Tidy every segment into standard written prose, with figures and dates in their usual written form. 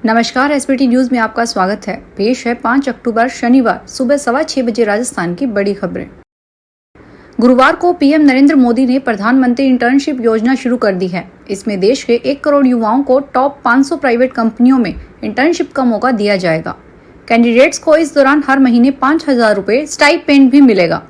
नमस्कार, SBT news में आपका स्वागत है। पेश है 5 अक्टूबर शनिवार सुबह 6:15 बजे राजस्थान की बड़ी खबरें। गुरुवार को पीएम नरेंद्र मोदी ने प्रधानमंत्री इंटर्नशिप योजना शुरू कर दी है। इसमें देश के 1 करोड़ युवाओं को टॉप 500 प्राइवेट कंपनियों में इंटर्नशिप का मौका दिया जाएगा। कैंडिडेट्स को इस दौरान हर महीने 5,000 रुपए स्टाइपेंड भी मिलेगा।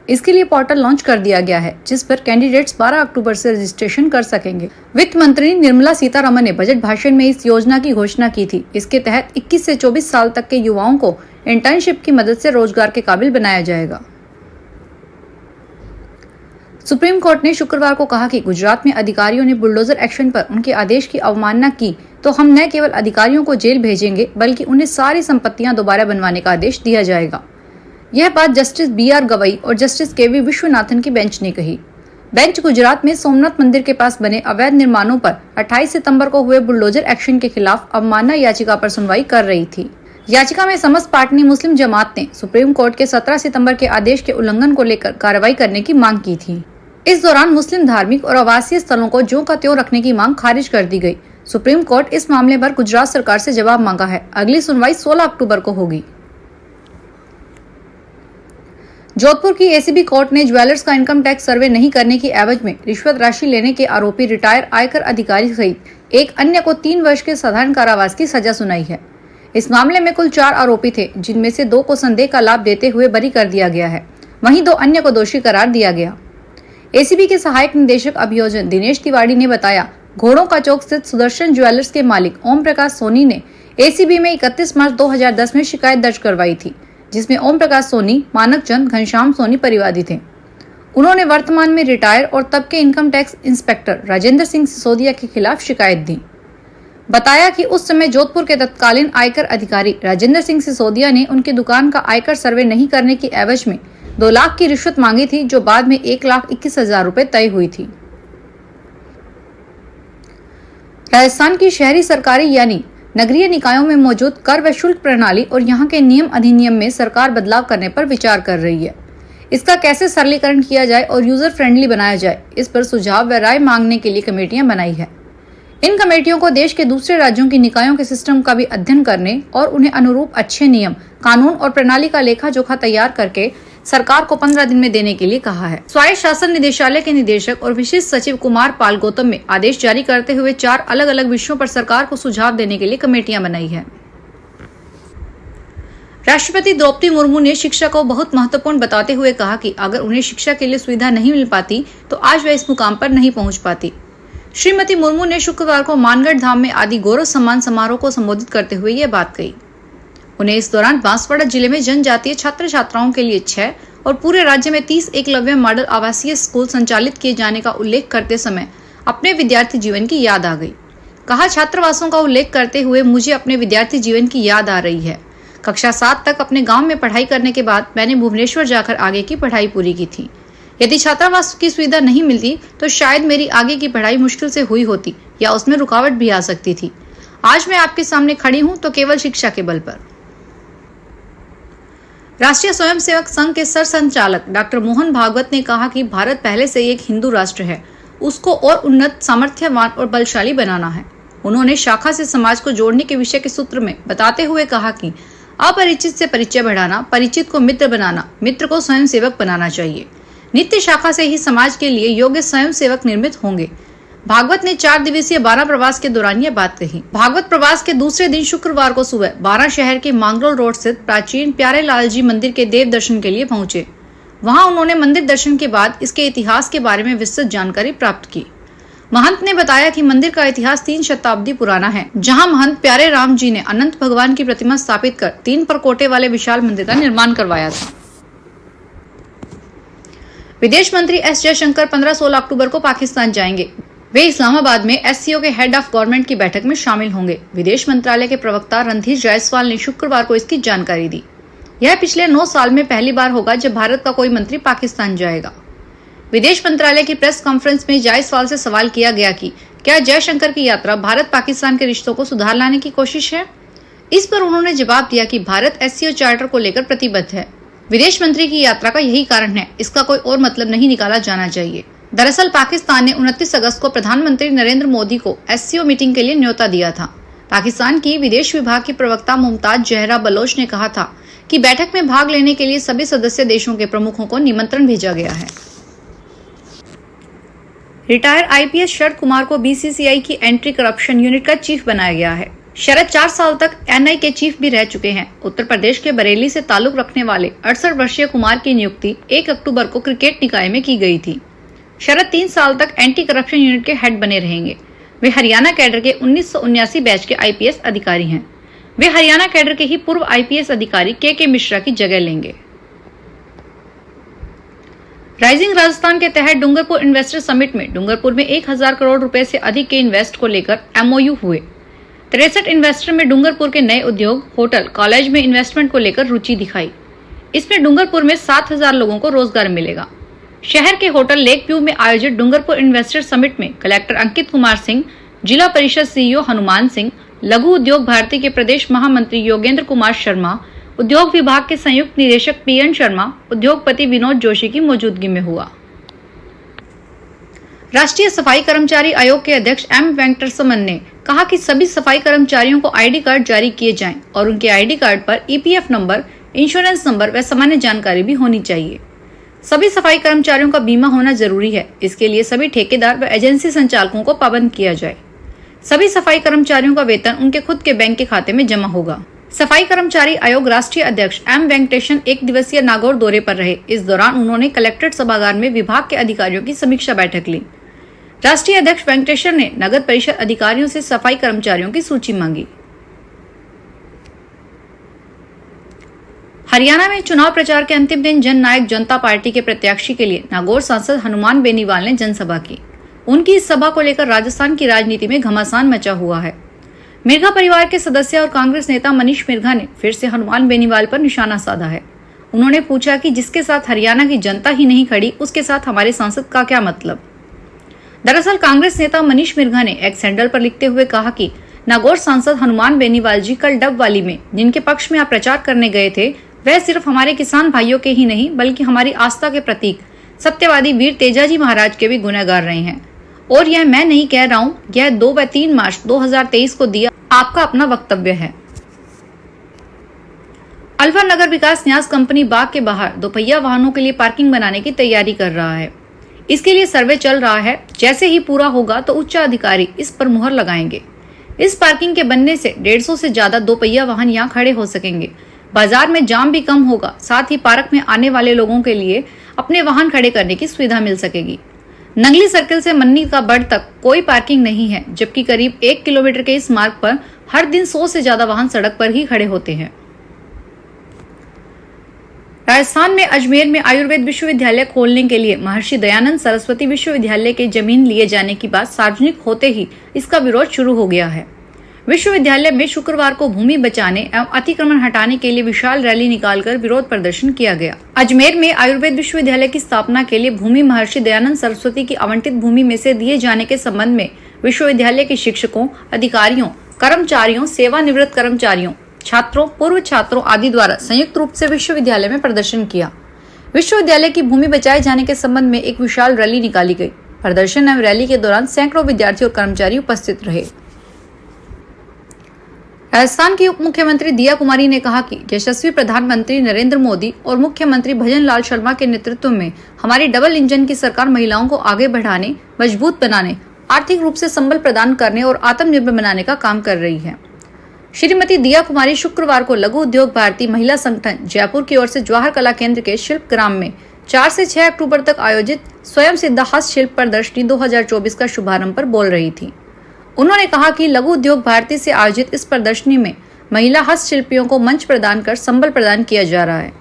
इसके लिए पोर्टल लॉन्च कर दिया गया है, जिस पर कैंडिडेट्स 12 अक्टूबर से रजिस्ट्रेशन कर सकेंगे। वित्त मंत्री निर्मला सीतारमण ने बजट भाषण में इस योजना की घोषणा की थी। इसके तहत 21 से 24 साल तक के युवाओं को इंटर्नशिप की मदद से रोजगार के काबिल बनाया जाएगा। सुप्रीम कोर्ट ने शुक्रवार को कहा कि गुजरात में अधिकारियों ने बुलडोजर एक्शन पर उनके आदेश की अवमानना की तो हम न केवल अधिकारियों को जेल भेजेंगे, बल्कि उन्हें सारी संपत्तियां दोबारा बनवाने का आदेश दिया जाएगा। यह बात जस्टिस BR गवई और जस्टिस KV विश्वनाथन की बेंच ने कही। बेंच गुजरात में सोमनाथ मंदिर के पास बने अवैध निर्माणों पर 28 सितंबर को हुए बुलडोजर एक्शन के खिलाफ अवमानना याचिका पर सुनवाई कर रही थी। याचिका में समस्त पाटनी मुस्लिम जमात ने सुप्रीम कोर्ट के 17 सितंबर के आदेश के उल्लंघन को लेकर कार्रवाई करने की मांग की थी। इस दौरान मुस्लिम धार्मिक और आवासीय स्थलों को ज्यों का त्यों रखने की मांग खारिज कर दी गई। सुप्रीम कोर्ट इस मामले पर गुजरात सरकार से जवाब मांगा है। अगली सुनवाई 16 अक्टूबर को होगी। जोधपुर की ACB कोर्ट ने ज्वेलर्स का इनकम टैक्स सर्वे नहीं करने की एवज में रिश्वत राशि लेने के आरोपी रिटायर आयकर अधिकारी सहित एक अन्य को 3 वर्ष के साधारण कारावास की सजा सुनाई है। इस मामले में कुल 4 आरोपी थे, जिनमें से 2 को संदेह का लाभ देते हुए बरी कर दिया गया है। वहीं 2 अन्य को दोषी करार दिया गया। ACB के सहायक निदेशक अभियोजन दिनेश तिवारी ने बताया, घोड़ों का चौक स्थित सुदर्शन ज्वेलर्स के मालिक ओम प्रकाश सोनी ने ACB में 31 मार्च 2010 में शिकायत दर्ज करवाई थी, जिसमें ओम प्रकाश सोनी, मानक चंद, घनश्याम सोनी परिवादी थे। उन्होंने वर्तमान में रिटायर और तब के income tax inspector Rajendra Singh Sisodia के खिलाफ शिकायत दी। बताया कि उस समय जोधपुर के तत्कालीन आयकर अधिकारी राजेंद्र सिंह सिसोदिया ने उनकी दुकान का आयकर सर्वे नहीं करने की एवज में 2 लाख की रिश्वत मांगी थी, जो बाद में 1,21,000 रुपए तय हुई थी। राजस्थान की शहरी सरकारी यानी नगरीय निकायों में मौजूद कर व शुल्क प्रणाली और यहाँ के नियम अधिनियम में सरकार बदलाव करने पर विचार कर रही है। इसका कैसे सरलीकरण किया जाए और यूजर फ्रेंडली बनाया जाए, इस पर सुझाव व राय मांगने के लिए कमेटियां बनाई है। इन कमेटियों को देश के दूसरे राज्यों की निकायों के सिस्टम का भी अध्ययन करने और उन्हें अनुरूप अच्छे नियम, कानून और प्रणाली का लेखा जोखा तैयार करके सरकार को 15 दिन में देने के लिए कहा है। स्वायत्त शासन निदेशालय के निदेशक और विशेष सचिव कुमार पाल गौतम में आदेश जारी करते हुए 4 अलग अलग विषयों पर सरकार को सुझाव देने के लिए कमेटियां बनाई है। राष्ट्रपति द्रौपदी मुर्मू ने शिक्षा को बहुत महत्वपूर्ण बताते हुए कहा कि अगर उन्हें शिक्षा के लिए सुविधा नहीं मिल पाती तो आज वह इस मुकाम पर नहीं पहुंच पाती। श्रीमती मुर्मू ने शुक्रवार को मानगढ़ धाम में आदि गौरव सम्मान समारोह को संबोधित करते हुए यह बात कही। उन्हें इस दौरान बांसवाड़ा जिले में जनजातीय छात्र छात्राओं के लिए 6 और पूरे राज्य में 30 एकलव्य मॉडल आवासीय स्कूल संचालित किए जाने का उल्लेख करते समय अपने विद्यार्थी जीवन की याद आ गई। कहा, छात्रावासों का उल्लेख करते हुए मुझे अपने विद्यार्थी जीवन की याद आ रही है। कक्षा 7 तक अपने गांव में पढ़ाई करने के बाद मैंने भुवनेश्वर जाकर आगे की पढ़ाई पूरी की थी। यदि छात्रावास की सुविधा नहीं मिलती तो शायद मेरी आगे की पढ़ाई मुश्किल से हुई होती या उसमें रुकावट भी आ सकती थी। आज मैं आपके सामने खड़ी हूँ तो केवल शिक्षा के बल पर। राष्ट्रीय स्वयंसेवक संघ के सरसंचालक डॉक्टर मोहन भागवत ने कहा कि भारत पहले से एक हिंदू राष्ट्र है, उसको और उन्नत, सामर्थ्यवान और बलशाली बनाना है। उन्होंने शाखा से समाज को जोड़ने के विषय के सूत्र में बताते हुए कहा कि अपरिचित से परिचय बढ़ाना, परिचित को मित्र बनाना, मित्र को स्वयंसेवक बनाना चाहिए। नित्य शाखा से ही समाज के लिए योग्य स्वयंसेवक निर्मित होंगे। भागवत ने 4 दिवसीय 12 प्रवास के दौरान यह बात कही। भागवत प्रवास के दूसरे दिन शुक्रवार को सुबह 12 शहर के मांगरोल रोड स्थित प्राचीन प्यारे लाल जी मंदिर के देव दर्शन के लिए पहुंचे। वहां उन्होंने मंदिर दर्शन के बाद इसके इतिहास के बारे में विस्तृत जानकारी प्राप्त की। महंत ने बताया कि मंदिर का इतिहास 3 शताब्दी पुराना है, जहां महंत प्यारे राम जी ने अनंत भगवान की प्रतिमा स्थापित कर 3 परकोटे वाले विशाल मंदिर का निर्माण करवाया था। विदेश मंत्री S जयशंकर 15-16 अक्टूबर को पाकिस्तान जाएंगे। वे इस्लामाबाद में SCO के हेड ऑफ गवर्नमेंट की बैठक में शामिल होंगे। विदेश मंत्रालय के प्रवक्ता रणधीर जायसवाल ने शुक्रवार को इसकी जानकारी दी। यह पिछले 9 साल में पहली बार होगा जब भारत का कोई मंत्री पाकिस्तान जाएगा। विदेश मंत्रालय की प्रेस कॉन्फ्रेंस में जायसवाल से सवाल किया गया कि क्या जयशंकर की यात्रा भारत पाकिस्तान के रिश्तों को सुधार लाने की कोशिश है। इस पर उन्होंने जवाब दिया कि भारत SCO चार्टर को लेकर प्रतिबद्ध है। विदेश मंत्री की यात्रा का यही कारण है, इसका कोई और मतलब नहीं निकाला जाना चाहिए। दरअसल पाकिस्तान ने 29 अगस्त को प्रधानमंत्री नरेंद्र मोदी को SCO मीटिंग के लिए न्योता दिया था। पाकिस्तान की विदेश विभाग की प्रवक्ता मुमताज जहरा बलोच ने कहा था कि बैठक में भाग लेने के लिए सभी सदस्य देशों के प्रमुखों को निमंत्रण भेजा गया है। रिटायर आईपीएस शरद कुमार को बीसीसीआई की एंटी करप्शन यूनिट का चीफ बनाया गया है। शरद 4 साल तक एनआई के चीफ भी रह चुके हैं। उत्तर प्रदेश के बरेली से ताल्लुक रखने वाले 68 वर्षीय कुमार की नियुक्ति 1 अक्टूबर को क्रिकेट निकाय में की गई थी। शरद 3 साल तक एंटी करप्शन यूनिट के हेड बने रहेंगे। वे हरियाणा कैडर के 1979 बैच के आईपीएस अधिकारी हैं। वे हरियाणा कैडर के ही पूर्व आईपीएस अधिकारी के मिश्रा की जगह लेंगे। राइजिंग राजस्थान के तहत डूंगरपुर इन्वेस्टर समिट में डूंगरपुर में 1000 करोड़ रुपए से अधिक के इन्वेस्ट को लेकर एमओयू हुए। 63 इन्वेस्टर में डूंगरपुर के नए उद्योग, होटल, कॉलेज में इन्वेस्टमेंट को लेकर रुचि दिखाई। इसमें डूंगरपुर में 7000 लोगों को रोजगार मिलेगा। शहर के होटल लेक व्यू में आयोजित डूंगरपुर इन्वेस्टर समिट में कलेक्टर अंकित कुमार सिंह, जिला परिषद सीईओ हनुमान सिंह, लघु उद्योग भारती के प्रदेश महामंत्री योगेंद्र कुमार शर्मा, उद्योग विभाग के संयुक्त निदेशक पीएन शर्मा, उद्योगपति विनोद जोशी की मौजूदगी में हुआ। राष्ट्रीय सफाई कर्मचारी आयोग के अध्यक्ष एम वेंकटरमन ने कहा कि सभी सफाई कर्मचारियों को आईडी कार्ड जारी किए जाएं और उनके आईडी कार्ड पर ईपीएफ नंबर, इंश्योरेंस नंबर व सामान्य जानकारी भी होनी चाहिए। सभी सफाई कर्मचारियों का बीमा होना जरूरी है। इसके लिए सभी ठेकेदार व एजेंसी संचालकों को पाबंद किया जाए। सभी सफाई कर्मचारियों का वेतन उनके खुद के बैंक के खाते में जमा होगा। सफाई कर्मचारी आयोग राष्ट्रीय अध्यक्ष एम वेंकटेशन 1 दिवसीय नागौर दौरे पर रहे। इस दौरान उन्होंने कलेक्ट्रेट सभागार में विभाग के अधिकारियों की समीक्षा बैठक ली। राष्ट्रीय अध्यक्ष वेंकटेशन ने नगर परिषद अधिकारियों से सफाई कर्मचारियों की सूची मांगी। हरियाणा में चुनाव प्रचार के अंतिम दिन जन नायक जनता पार्टी के प्रत्याशी के लिए नागौर सांसद हनुमान बेनीवाल ने जनसभा की। उनकी इस सभा को लेकर राजस्थान की राजनीति में घमासान मचा हुआ है। मिर्घा परिवार के सदस्य और कांग्रेस नेता मनीष मिर्घा ने फिर से हनुमान बेनीवाल पर निशाना साधा है। उन्होंने पूछा कि जिसके साथ हरियाणा की जनता ही नहीं खड़ी, उसके साथ हमारे सांसद का क्या मतलब। दरअसल कांग्रेस नेता मनीष मिर्घा ने एक्स हैंडल पर लिखते हुए कहा कि नागौर सांसद हनुमान बेनीवाल जी कल डबवाली में जिनके पक्ष में आप प्रचार करने गए थे, वह सिर्फ हमारे किसान भाइयों के ही नहीं बल्कि हमारी आस्था के प्रतीक सत्यवादी वीर तेजाजी महाराज के भी गुनहगार रहे हैं। और यह मैं नहीं कह रहा हूं, यह 2 व 3 मार्च 2023 को दिया आपका अपना वक्तव्य है। अलवर नगर विकास न्यास कंपनी बाग के बाहर दोपहिया वाहनों के लिए पार्किंग बनाने की तैयारी कर रहा है। इसके लिए सर्वे चल रहा है। जैसे ही पूरा होगा तो उच्च अधिकारी इस पर मुहर लगाएंगे। इस पार्किंग के बनने से 150 से ज्यादा दोपहिया वाहन यहाँ खड़े हो सकेंगे। बाजार में जाम भी कम होगा। साथ ही पार्क में आने वाले लोगों के लिए अपने वाहन खड़े करने की सुविधा मिल सकेगी। नंगली सर्किल से मन्नी का बड़ तक कोई पार्किंग नहीं है, जबकि करीब 1 किलोमीटर के इस मार्ग पर हर दिन 100 से ज्यादा वाहन सड़क पर ही खड़े होते हैं। राजस्थान में अजमेर में आयुर्वेद विश्वविद्यालय खोलने के लिए महर्षि दयानंद सरस्वती विश्वविद्यालय की जमीन लिए जाने की बात सार्वजनिक होते ही इसका विरोध शुरू हो गया है। विश्वविद्यालय में शुक्रवार को भूमि बचाने एवं अतिक्रमण हटाने के लिए विशाल रैली निकालकर विरोध प्रदर्शन किया गया। अजमेर में आयुर्वेद विश्वविद्यालय की स्थापना के लिए भूमि महर्षि दयानंद सरस्वती की आवंटित भूमि में से दिए जाने के संबंध में विश्वविद्यालय के शिक्षकों, अधिकारियों, कर्मचारियों, सेवानिवृत्त कर्मचारियों, छात्रों, पूर्व छात्रों आदि द्वारा संयुक्त रूप से विश्वविद्यालय में प्रदर्शन किया। विश्वविद्यालय की भूमि बचाए जाने के संबंध में एक विशाल रैली निकाली गई। प्रदर्शन एवं रैली के दौरान सैकड़ों विद्यार्थी और कर्मचारी उपस्थित रहे। राजस्थान की उप मुख्यमंत्री दिया कुमारी ने कहा कि यशस्वी प्रधानमंत्री नरेंद्र मोदी और मुख्यमंत्री भजन लाल शर्मा के नेतृत्व में हमारी डबल इंजन की सरकार महिलाओं को आगे बढ़ाने, मजबूत बनाने, आर्थिक रूप से संबल प्रदान करने और आत्मनिर्भर बनाने का काम कर रही है। श्रीमती दिया कुमारी शुक्रवार को लघु उद्योग भारती महिला संगठन जयपुर की ओर से जवाहर कला केंद्र के शिल्प ग्राम में 4 से 6 अक्टूबर तक आयोजित स्वयं सिद्धा हस्तशिल्प प्रदर्शनी 2024 का शुभारंभ पर बोल रही थी। उन्होंने कहा कि लघु उद्योग भारती से आयोजित इस प्रदर्शनी में महिला हस्तशिल्पियों को मंच प्रदान कर संबल प्रदान किया जा रहा है।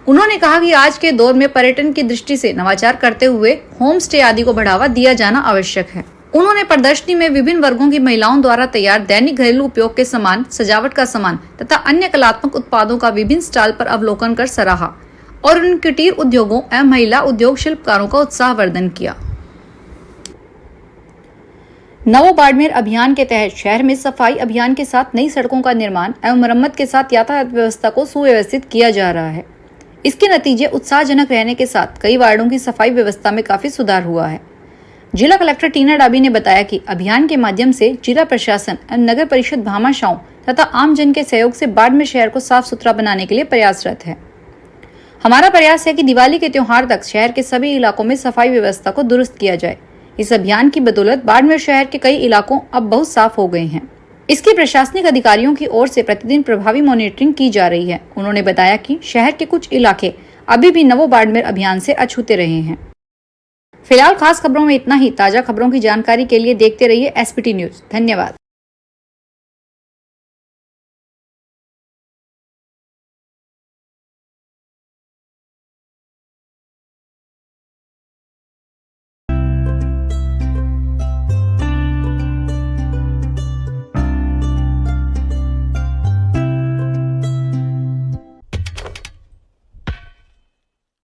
उन्होंने कहा कि आज के दौर में पर्यटन की दृष्टि से नवाचार करते हुए होम स्टे आदि को बढ़ावा दिया जाना आवश्यक है। उन्होंने प्रदर्शनी में विभिन्न वर्गों की महिलाओं द्वारा तैयार दैनिक घरेलू उपयोग के सामान, सजावट का सामान तथा अन्य कलात्मक उत्पादों का विभिन्न स्टॉल पर अवलोकन कर सराहा और उन कुटीर उद्योगों एवं महिला उद्योग शिल्पकारों का उत्साहवर्धन किया। नवो बाड़मेर अभियान के तहत शहर में सफाई अभियान के साथ नई सड़कों का निर्माण एवं मरम्मत के साथ यातायात व्यवस्था को सुव्यवस्थित किया जा रहा है। इसके नतीजे उत्साहजनक रहने के साथ कई वार्डों की सफाई व्यवस्था में काफी सुधार हुआ है। जिला कलेक्टर टीना डाबी ने बताया कि अभियान के माध्यम से जिला प्रशासन एवं नगर परिषद भामाशाह तथा आम जन के सहयोग से बाड़मेर शहर को साफ सुथरा बनाने के लिए प्रयासरत है। हमारा प्रयास है कि दिवाली के त्योहार तक शहर के सभी इलाकों में सफाई व्यवस्था को दुरुस्त किया जाए। इस अभियान की बदौलत बाड़मेर शहर के कई इलाकों अब बहुत साफ हो गए हैं। इसकी प्रशासनिक अधिकारियों की ओर से प्रतिदिन प्रभावी मॉनिटरिंग की जा रही है। उन्होंने बताया कि शहर के कुछ इलाके अभी भी नवो बाड़मेर अभियान से अछूते रहे हैं। फिलहाल खास खबरों में इतना ही। ताजा खबरों की जानकारी के लिए देखते रहिए SPT न्यूज। धन्यवाद।